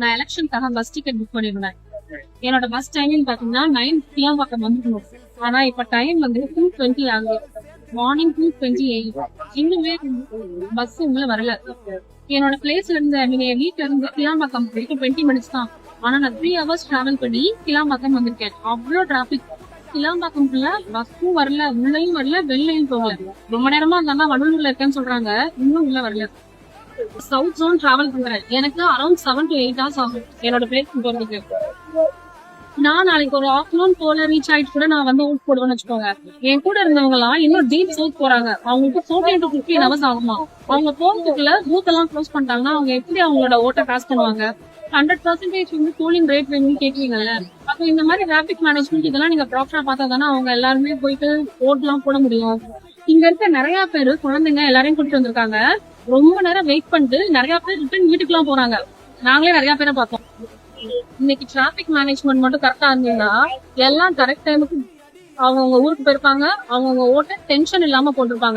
நான் எலெக்ஷனுக்காக bus ticket book பண்ணிருந்தேன். என்னோட பஸ் டைமிங் பாத்தீங்கன்னா 9 PM பக்கம் வந்துக்கணும். ஆனா இப்ப டைம் வந்து 2:20 ஆகுது. மார்னிங் 2:28. இன்னுமே பஸ் உள்ள வரல. என்னோட பிளேஸ்ல இருந்து என் வீட்டுல இருந்து கிளாம்பாக்கம் 20 மினிட்ஸ் தான். ஆனா நான் 3 hours டிராவல் பண்ணி கிளாம்பாக்கம் வந்திருக்கேன். அவ்வளவு டிராபிக். கிளாம்பாக்கம் பஸ்ஸும் வரல, உள்ளயும் வரல, வெளிலையும் போகல. ரொம்ப நேரமா இருந்தா வடலூர்ல இருக்கேன்னு சொல்றாங்க, இன்னும் உள்ள வரல. சவுத் ஜோன் டிராவல் பண்றேன். எனக்கு அரௌண்ட் 7 to 8 hours ஆகும் என்னோட பிளேஸ் போறதுக்கு. நான் நாளைக்கு ஒரு ஆஃப்டர்நூன் போல ரீச் ஆயிட்டு கூட நான் வந்து ஓட் போடுவேன்னு வச்சுக்கோங்க. என் கூட இருந்தவங்க எல்லாம் இன்னும் டீப் சவுத் போறாங்க. அவங்களுக்கு 14 to 15 hours ஆகுமா. அவங்க போறதுக்குள்ள பூத் எல்லாம் க்ளோஸ் பண்ணிட்டாங்கன்னா அவங்க எப்படி அவங்களோட ஓட்டை காசு பண்ணுவாங்க? 100% வந்து போலிங் ரேட் வேணும்னு கேட்குறீங்கல்ல. அப்போ இந்த மாதிரி டிராபிக் மேனேஜ்மெண்ட் இதெல்லாம் நீங்க ப்ராப்பரா பார்த்தா தானே அவங்க எல்லாருமே போயிட்டு ஓட் எல்லாம் போட முடியும். இங்க இருக்க நிறைய பேரு குழந்தைங்க எல்லாரையும் கூட்டிட்டு வந்திருக்காங்க. ரொம்ப நேரம் வெயிட் பண்ணிட்டு நிறைய பேர் ரிட்டர்ன் வீட்டுக்கு எல்லாம் போறாங்க. நாங்களே நிறைய பேரை பார்த்தோம். இன்னைக்கு டிராபிக் மேனேஜ்மெண்ட் மட்டும் கரெக்டா இருந்தீங்கன்னா எல்லாம் கரெக்ட் டைமுக்கு அவங்க ஊருக்கு போயிருப்பாங்க. அவங்க ஓட்ட டென்ஷன் இல்லாம போட்டிருப்பாங்க.